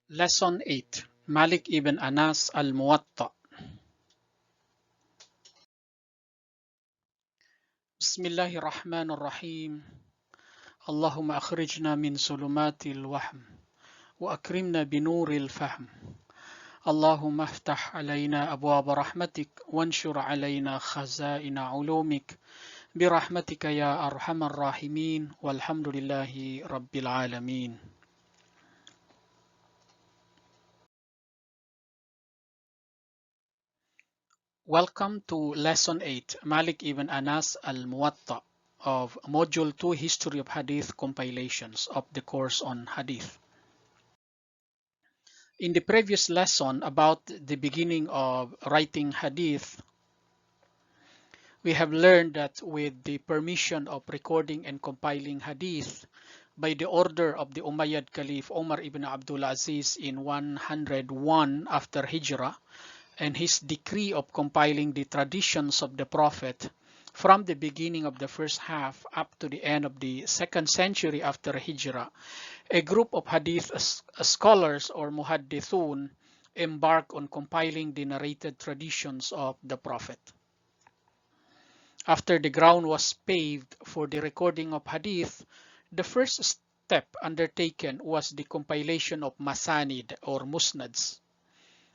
Lesson 8 Malik ibn Anas Al-Muwaṭṭa. Bismillahir Rahmanir Rahim. Allahumma akhrijna min zulumatil wahm wa akrimna binuril fahm. Allahumma aftah alayna abwaab rahmatik wanshur alayna khazaina ulumik birahmatika ya arhamar rahimin walhamdulillahi rabbil alamin. Welcome to Lesson 8, Malik ibn Anas Al-Muwatta of Module 2 History of Hadith Compilations of the course on Hadith. In the previous lesson about the beginning of writing Hadith, we have learned that with the permission of recording and compiling Hadith by the order of the Umayyad Caliph Umar ibn Abdul Aziz in 101 after Hijrah, and his decree of compiling the traditions of the Prophet from the beginning of the first half up to the end of the 2nd century after Hijrah, a group of Hadith scholars or Muhaddithun embarked on compiling the narrated traditions of the Prophet. After the ground was paved for the recording of Hadith, the first step undertaken was the compilation of Masanid or Musnads.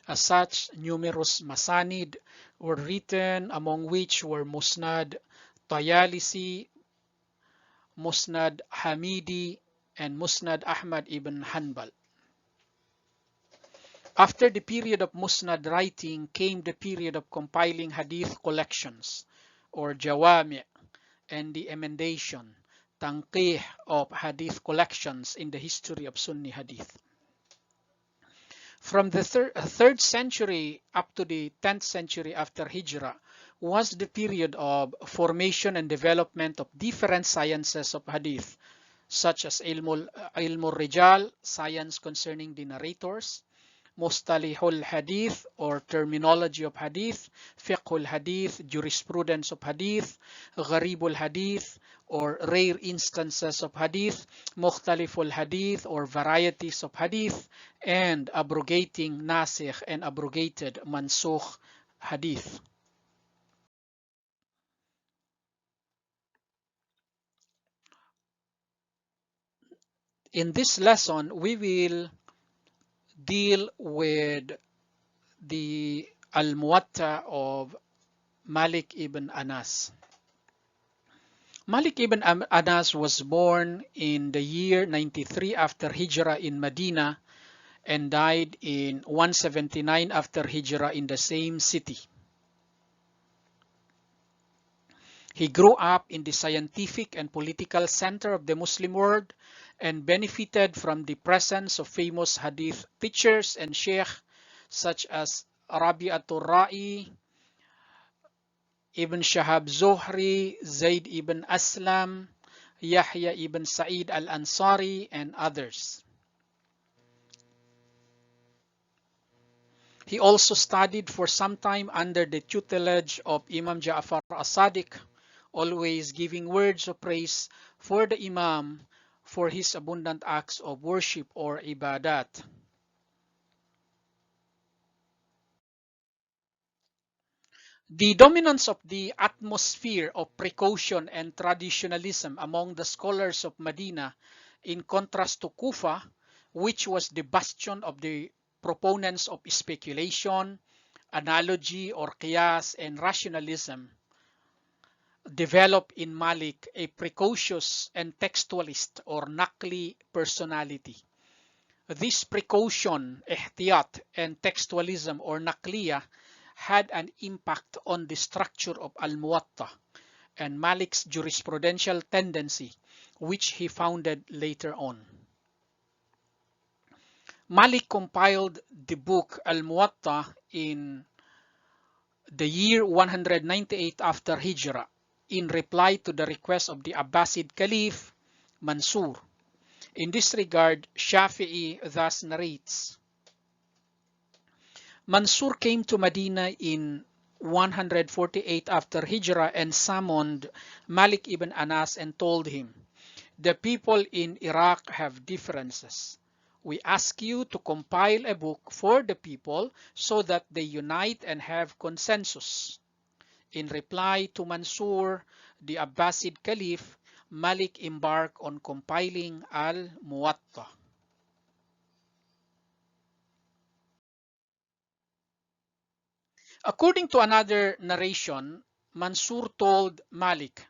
As such, numerous Masanid were written, among which were Musnad Tayalisi, Musnad Hamidi, and Musnad Ahmad ibn Hanbal. After the period of Musnad writing came the period of compiling Hadith collections, or Jawami', and the emendation, Tanqih, of Hadith collections in the history of Sunni Hadith. From the 3rd century up to the 10th century after Hijrah was the period of formation and development of different sciences of Hadith, such as Ilmul Rijal, science concerning the narrators, Mustalihul Hadith or terminology of Hadith, Fiqhul Hadith, jurisprudence of Hadith, Gharibul Hadith or rare instances of Hadith, Mukhtaliful Hadith or varieties of Hadith, and abrogating Nasikh and abrogated Mansukh Hadith. In this lesson, we will deal with the Al-Muwatta of Malik ibn Anas. Malik ibn Anas was born in the year 93 after Hijrah in Medina and died in 179 after Hijrah in the same city. He grew up in the scientific and political center of the Muslim world and benefited from the presence of famous Hadith teachers and sheikh such as Rabi'atul Ra'i, Ibn Shahab Zuhri, Zayd ibn Aslam, Yahya ibn Sa'id al-Ansari, and others. He also studied for some time under the tutelage of Imam Ja'far as-Sadiq, always giving words of praise for the Imam for his abundant acts of worship or ibadat. The dominance of the atmosphere of precaution and traditionalism among the scholars of Medina, in contrast to Kufa, which was the bastion of the proponents of speculation, analogy or qiyas, and rationalism, developed in Malik a precocious and textualist or naqli personality. This precaution, ihtiyat, and textualism or naqliya had an impact on the structure of Al-Muwatta and Malik's jurisprudential tendency, which he founded later on. Malik compiled the book Al-Muwatta in the year 198 after Hijrah in reply to the request of the Abbasid Caliph Mansoor. In this regard, Shafi'i thus narrates, Mansoor came to Medina in 148 after Hijrah and summoned Malik ibn Anas and told him, the people in Iraq have differences. We ask you to compile a book for the people so that they unite and have consensus. In reply to Mansoor, the Abbasid Caliph, Malik embarked on compiling Al-Muwatta. According to another narration, Mansoor told Malik,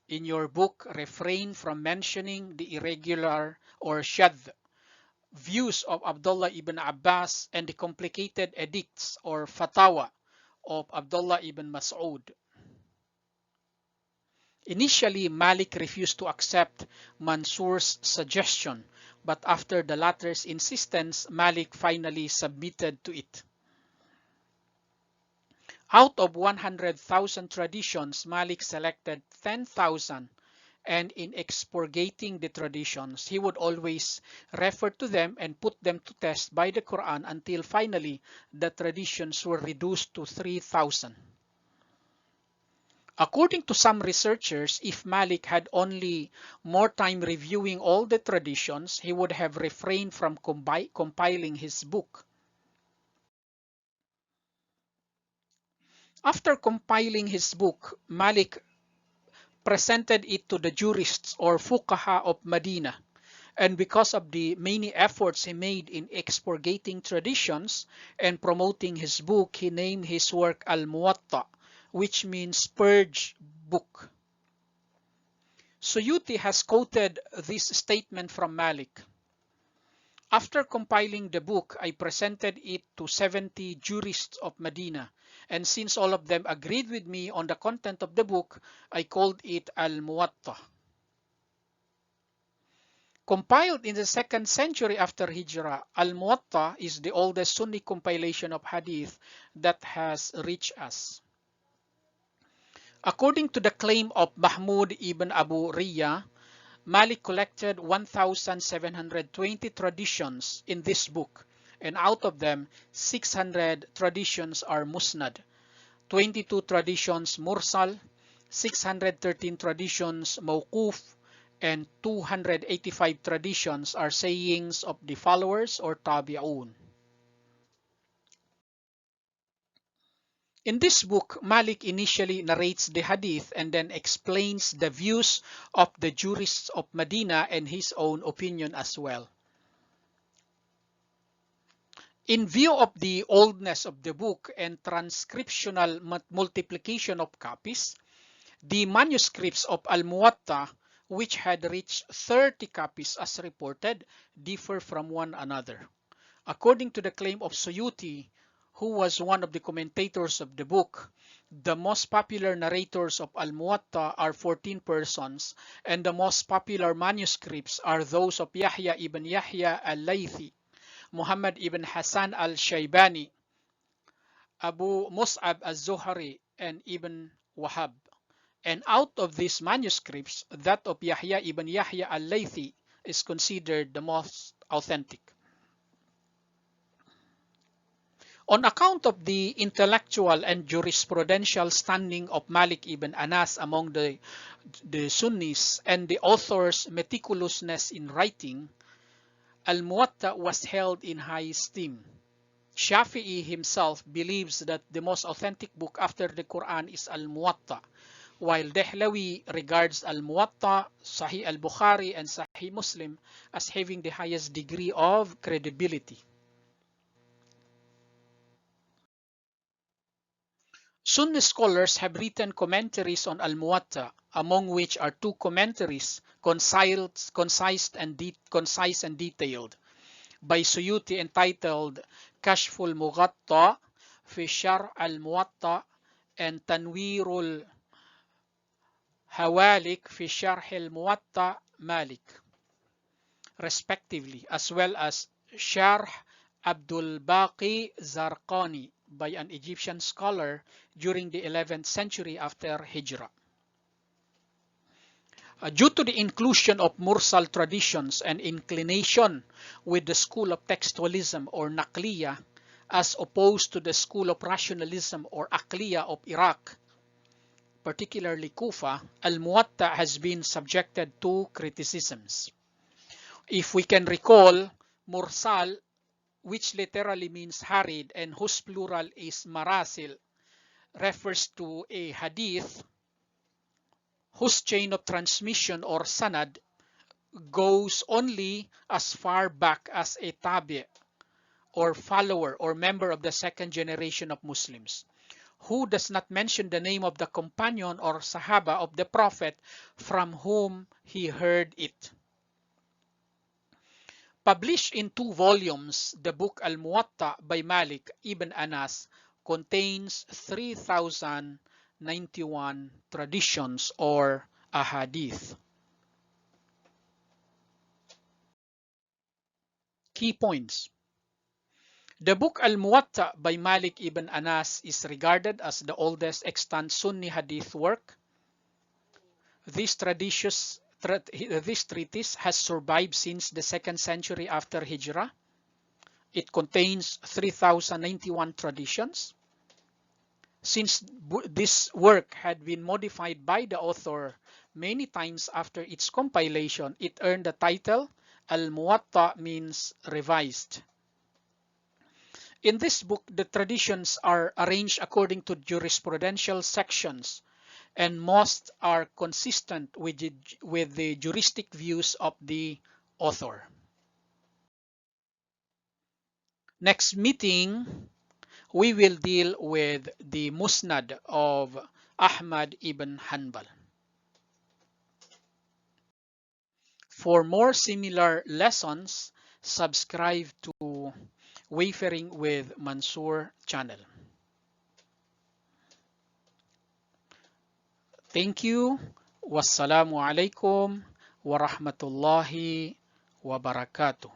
"In your book, refrain from mentioning the irregular or shadh views of Abdullah ibn Abbas and the complicated edicts or fatawa of Abdullah ibn Mas'ud." Initially, Malik refused to accept Mansoor's suggestion, but after the latter's insistence, Malik finally submitted to it. Out of 100,000 traditions, Malik selected 10,000, and in expurgating the traditions, he would always refer to them and put them to test by the Quran until finally the traditions were reduced to 3,000. According to some researchers, if Malik had only more time reviewing all the traditions, he would have refrained from compiling his book. After compiling his book, Malik presented it to the jurists or fuqaha of Medina, and because of the many efforts he made in expurgating traditions and promoting his book, he named his work Al-Muwatta, which means purge book. Suyuti has quoted this statement from Malik. After compiling the book, I presented it to 70 jurists of Medina, and since all of them agreed with me on the content of the book, I called it Al-Muwatta. Compiled in the 2nd century after Hijrah, Al-Muwatta is the oldest Sunni compilation of Hadith that has reached us. According to the claim of Mahmud ibn Abu Riya, Malik collected 1,720 traditions in this book, and out of them, 600 traditions are musnad, 22 traditions mursal, 613 traditions mawquf, and 285 traditions are sayings of the followers or tabi'un. In this book, Malik initially narrates the hadith and then explains the views of the jurists of Medina and his own opinion as well. In view of the oldness of the book and transcriptional multiplication of copies, the manuscripts of Al-Muwatta, which had reached 30 copies as reported, differ from one another. According to the claim of Suyuti, who was one of the commentators of the book, the most popular narrators of Al-Muwatta are 14 persons, and the most popular manuscripts are those of Yahya ibn Yahya al-Laythi, Muhammad ibn Hassan al-Shaybani, Abu Mus'ab al-Zuhri, and Ibn Wahab. And out of these manuscripts, that of Yahya ibn Yahya al-Laythi is considered the most authentic. On account of the intellectual and jurisprudential standing of Malik ibn Anas among the Sunnis and the author's meticulousness in writing, Al-Muwatta was held in high esteem. Shafi'i himself believes that the most authentic book after the Quran is Al-Muwatta, while Dehlawi regards Al-Muwatta, Sahih al-Bukhari, and Sahih Muslim as having the highest degree of credibility. Sunni scholars have written commentaries on Al-Muwatta, among which are 2 commentaries, concise and detailed, by Suyuti entitled Kashful Mughatta fi Sharh Al-Muwatta and Tanwirul Hawalik fi Sharh Al-Muwatta Malik, respectively, as well as Sharh Abdul Baqi Zarqani by an Egyptian scholar during the 11th century after Hijrah. Due to the inclusion of Mursal traditions and inclination with the school of textualism or Naqliya, as opposed to the school of rationalism or Aqliya of Iraq, particularly Kufa, Al-Muwatta has been subjected to criticisms. If we can recall, mursal, which literally means hurried and whose plural is marasil, refers to a hadith whose chain of transmission or sanad goes only as far back as a tabi' or follower or member of the second generation of Muslims, who does not mention the name of the companion or sahaba of the Prophet from whom he heard it. Published in 2 volumes, the book Al-Muwatta by Malik ibn Anas contains 3,091 traditions or ahadith. Key points. The book Al-Muwatta by Malik ibn Anas is regarded as the oldest extant Sunnī hadith work. This treatise has survived since the 2nd century after Hijrah. It contains 3,091 traditions. Since this work had been modified by the author many times after its compilation, it earned the title Al-Muwaṭṭa, means revised. In this book, the traditions are arranged according to jurisprudential sections, and most are consistent with the juristic views of the author. Next meeting, we will deal with the Musnad of Ahmad ibn Hanbal. For more similar lessons, subscribe to Wayfaring with Mansoor channel. Thank you. Wassalamu alaikum wa rahmatullahi wa barakatuh.